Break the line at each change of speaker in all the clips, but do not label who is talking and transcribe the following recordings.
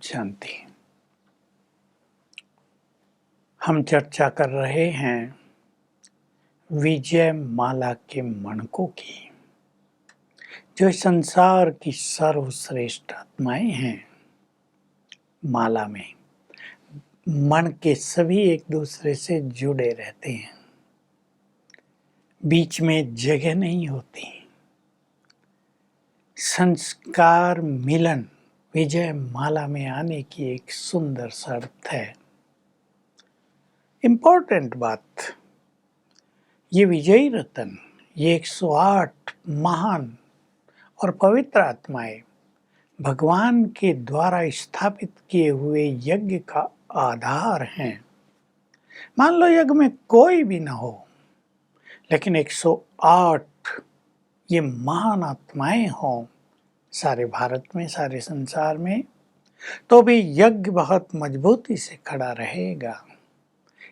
शांति। हम चर्चा कर रहे हैं विजय माला के मणकों की, जो संसार की सर्वश्रेष्ठ आत्माएं हैं। माला में मणके सभी एक दूसरे से जुड़े रहते हैं, बीच में जगह नहीं होती। संस्कार मिलन विजय माला में आने की एक सुंदर शर्त है। इम्पोर्टेंट बात, ये विजयी रतन, ये 108 महान और पवित्र आत्माएं भगवान के द्वारा स्थापित किए हुए यज्ञ का आधार हैं। मान लो यज्ञ में कोई भी ना हो, लेकिन 108 ये महान आत्माएं हों सारे भारत में, सारे संसार में, तो भी यज्ञ बहुत मजबूती से खड़ा रहेगा।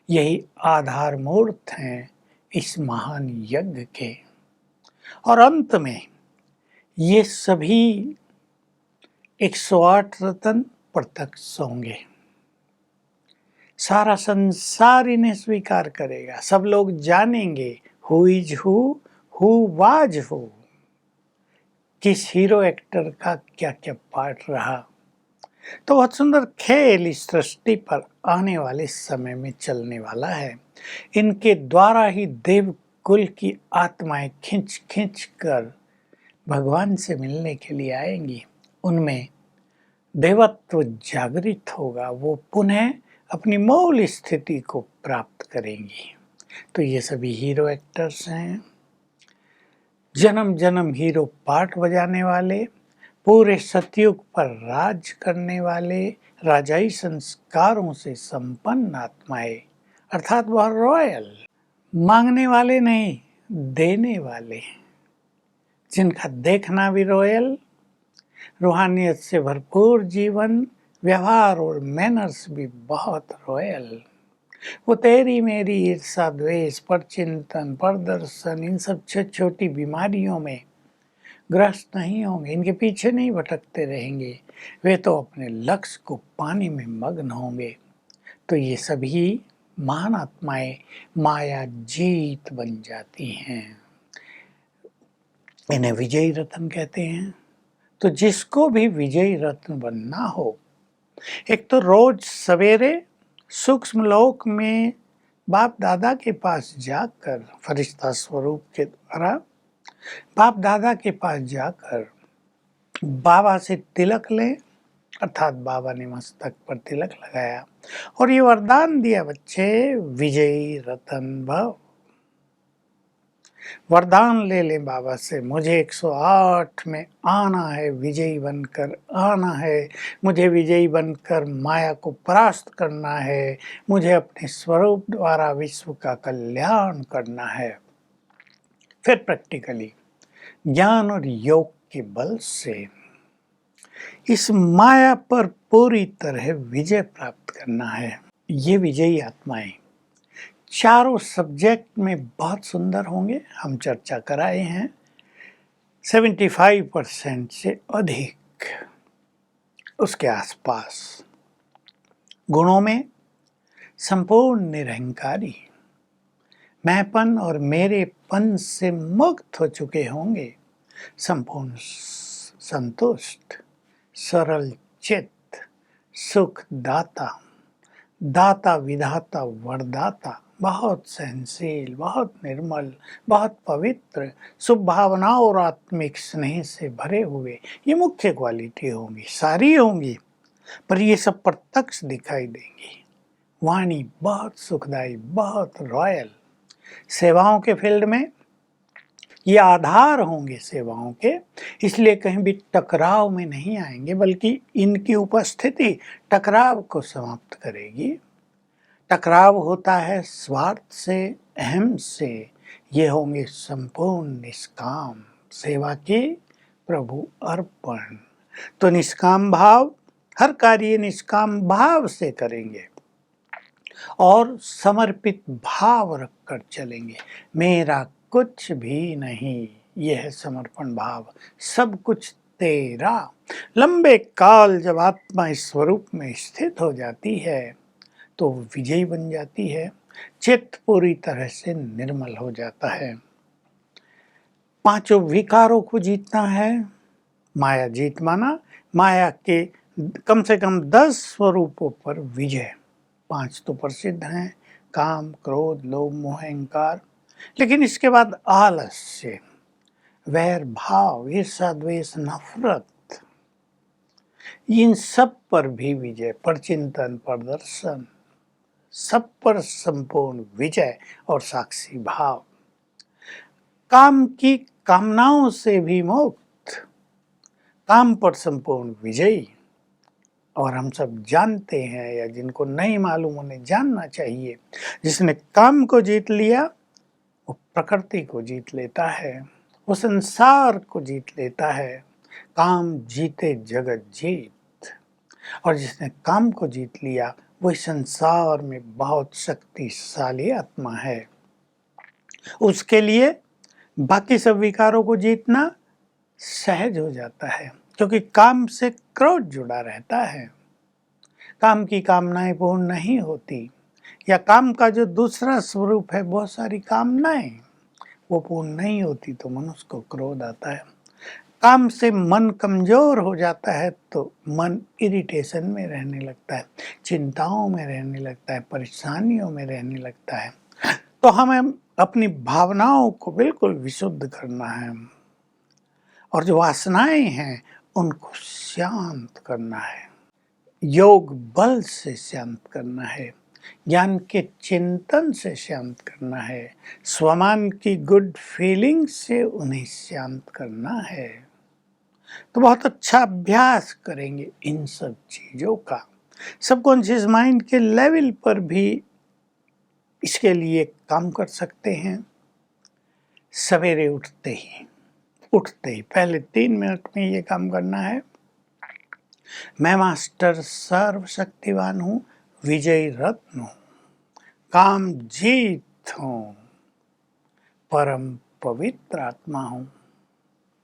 यही आधार मूर्त हैं इस महान यज्ञ के। और अंत में ये सभी 108 रतन प्रत्यक्ष होंगे। सारा संसार इन्हें स्वीकार करेगा। सब लोग जानेंगे who is who was who, किस हीरो एक्टर का क्या क्या पार्ट रहा। तो बहुत सुंदर खेल इस सृष्टि पर आने वाले समय में चलने वाला है। इनके द्वारा ही देव कुल की आत्माएं खिंच खिंच कर भगवान से मिलने के लिए आएंगी। उनमें देवत्व जागृत होगा, वो पुनः अपनी मूल स्थिति को प्राप्त करेंगी। तो ये सभी हीरो एक्टर्स हैं, जन्म जन्म हीरो पार्ट बजाने वाले, पूरे सतयुग पर राज करने वाले, राजाई संस्कारों से संपन्न आत्माएं, अर्थात वह रॉयल, मांगने वाले नहीं देने वाले, जिनका देखना भी रॉयल, रूहानियत से भरपूर जीवन, व्यवहार और मैनर्स भी बहुत रॉयल। वो तेरी मेरी ईर्षा द्वेष पर चिंतन प्रदर्शन इन सब छोटी बीमारियों में ग्रस्त नहीं होंगे, इनके पीछे नहीं भटकते रहेंगे। वे तो अपने लक्ष्य को पाने में मग्न होंगे। तो ये सभी महान आत्माएं माया जीत बन जाती हैं। इन्हें विजयी रत्न कहते हैं। तो जिसको भी विजयी रत्न बनना हो, एक तो रोज सवेरे सूक्ष्म लोक में बाप दादा के पास जाकर, फरिश्ता स्वरूप के द्वारा बाप दादा के पास जाकर बाबा से तिलक लें, अर्थात बाबा ने मस्तक पर तिलक लगाया और ये वरदान दिया, बच्चे विजयी रतन भव। वरदान ले लें बाबा से, मुझे 108 में आना है, विजयी बनकर आना है, मुझे विजयी बनकर माया को परास्त करना है, मुझे अपने स्वरूप द्वारा विश्व का कल्याण करना है। फिर प्रैक्टिकली ज्ञान और योग के बल से इस माया पर पूरी तरह विजय प्राप्त करना है। ये विजयी आत्माएं चारों सब्जेक्ट में बहुत सुंदर होंगे। हम चर्चा कराए हैं 75% से अधिक, उसके आसपास। गुणों में संपूर्ण निरहंकारी, मैंपन और मेरेपन से मुक्त हो चुके होंगे, संपूर्ण संतुष्ट, सरल चित्त, सुख दाता, दाता विधाता वरदाता, बहुत सहनशील, बहुत निर्मल, बहुत पवित्र, शुभ भावनाओं और आत्मिक स्नेह से भरे हुए। ये मुख्य क्वालिटी होंगी, सारी होंगी, पर ये सब प्रत्यक्ष दिखाई देंगी। वाणी बहुत सुखदायी, बहुत रॉयल। सेवाओं के फील्ड में ये आधार होंगे सेवाओं के, इसलिए कहीं भी टकराव में नहीं आएंगे, बल्कि इनकी उपस्थिति टकराव को समाप्त करेगी। टकराव होता है स्वार्थ से, अहम से। ये होंगे संपूर्ण निष्काम, सेवा की प्रभु अर्पण। तो निष्काम भाव, हर कार्य निष्काम भाव से करेंगे और समर्पित भाव रखकर चलेंगे। मेरा कुछ भी नहीं, यह है समर्पण भाव। सब कुछ तेरा। लंबे काल जब आत्मा इस स्वरूप में स्थित हो जाती है तो विजयी बन जाती है, चित्त पूरी तरह से निर्मल हो जाता है। पांचों विकारों को जीतना है, माया जीत माना, माया के कम से कम 10 स्वरूपों पर विजय। 5 तो प्रसिद्ध हैं, काम, क्रोध, लोभ, मोह, अहंकार। लेकिन इसके बाद आलस्य, वैर भाव, ईर्षा, द्वेष, नफरत, इन सब पर भी विजय, पर चिंतन, पर दर्शन, सब पर संपूर्ण विजय और साक्षी भाव। काम की कामनाओं से भी मुक्त, काम पर संपूर्ण विजयी। और हम सब जानते हैं, या जिनको नहीं मालूम उन्हें जानना चाहिए, जिसने काम को जीत लिया वो प्रकृति को जीत लेता है, वो संसार को जीत लेता है। काम जीते जगत जीत। और जिसने काम को जीत लिया वही संसार में बहुत शक्तिशाली आत्मा है। उसके लिए बाकी सब विकारों को जीतना सहज हो जाता है, क्योंकि काम से क्रोध जुड़ा रहता है। काम की कामनाएं पूर्ण नहीं होती, या काम का जो दूसरा स्वरूप है, बहुत सारी कामनाएं, वो पूर्ण नहीं होती तो मनुष्य को क्रोध आता है। काम से मन कमजोर हो जाता है तो मन इरिटेशन में रहने लगता है, चिंताओं में रहने लगता है, परेशानियों में रहने लगता है। तो हमें अपनी भावनाओं को बिल्कुल विशुद्ध करना है, और जो वासनाएं हैं उनको शांत करना है, योग बल से शांत करना है, ज्ञान के चिंतन से शांत करना है, स्वमान की गुड फीलिंग से उन्हें शांत करना है। तो बहुत अच्छा अभ्यास करेंगे इन सब चीजों का। सबकॉन्शियस माइंड के लेवल पर भी इसके लिए काम कर सकते हैं। सवेरे उठते ही पहले 3 मिनट में ये काम करना है। मैं मास्टर सर्वशक्तिवान हूँ, विजयी रत्न हूँ, काम जीत हूँ, परम पवित्र आत्मा हूँ।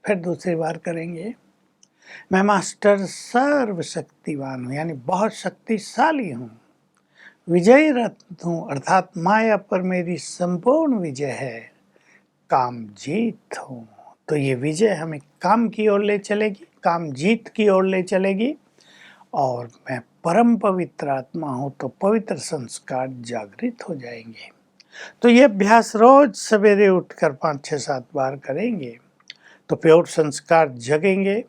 फिर दूसरी बार करेंगे, मैं मास्टर सर्वशक्तिवान हूँ, यानी बहुत शक्तिशाली हूँ, विजयी रत्न हूँ, अर्थात माया पर मेरी संपूर्ण विजय है, काम जीत हूँ। तो ये विजय हमें काम की ओर ले चलेगी, काम जीत की ओर ले चलेगी। और मैं परम पवित्र आत्मा हूँ तो पवित्र संस्कार जागृत हो जाएंगे। तो ये अभ्यास रोज सवेरे उठकर 5, 6, 7 बार करेंगे तो प्योर संस्कार जगेंगे।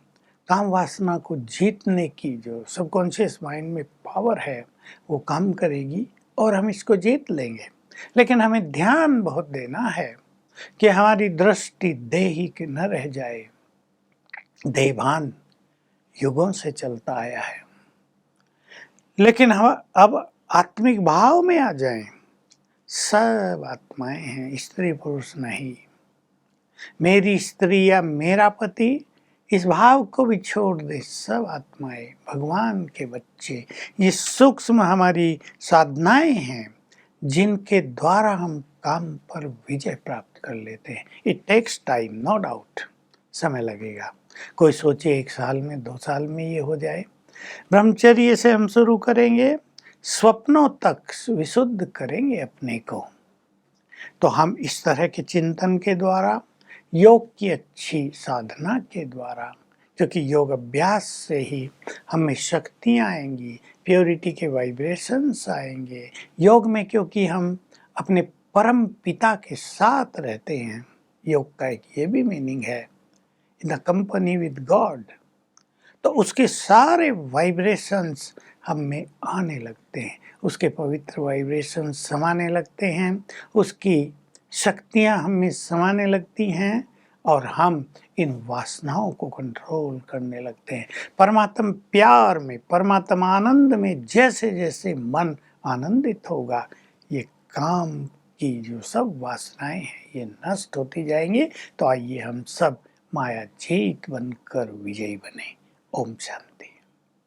काम वासना को जीतने की जो सबकॉन्शियस माइंड में पावर है वो काम करेगी और हम इसको जीत लेंगे। लेकिन हमें ध्यान बहुत देना है कि हमारी दृष्टि देही की न रह जाए। देहभान युगों से चलता आया है, लेकिन हम अब आत्मिक भाव में आ जाएं। सब आत्माएं हैं, स्त्री पुरुष नहीं। मेरी स्त्री या मेरा पति, इस भाव को भी छोड़ दे। सब आत्माएं भगवान के बच्चे, ये सूक्ष्म हमारी साधनाएं हैं जिनके द्वारा हम काम पर विजय प्राप्त कर लेते हैं। It takes time, no doubt, समय लगेगा। कोई सोचे 1 साल में, 2 साल में ये हो जाए। ब्रह्मचर्य से हम शुरू करेंगे, स्वप्नों तक विशुद्ध करेंगे अपने को। तो हम इस तरह के चिंतन के द्वारा, योग की अच्छी साधना के द्वारा, क्योंकि योग अभ्यास से ही हमें शक्तियाँ आएंगी, प्योरिटी के वाइब्रेशंस आएंगे। योग में क्योंकि हम अपने परम पिता के साथ रहते हैं, योग का एक ये भी मीनिंग है, in the company with God. तो उसके सारे वाइब्रेशंस हम में आने लगते हैं, उसके पवित्र वाइब्रेशंस समाने लगते हैं, उसकी शक्तियाँ हम में समाने लगती हैं और हम इन वासनाओं को कंट्रोल करने लगते हैं। परमात्मा प्यार में, परमात्मा आनंद में जैसे जैसे मन आनंदित होगा, ये काम की जो सब वासनाएं हैं ये नष्ट होती जाएंगी। तो आइए हम सब माया जीत बनकर विजयी बने। ओम शांति।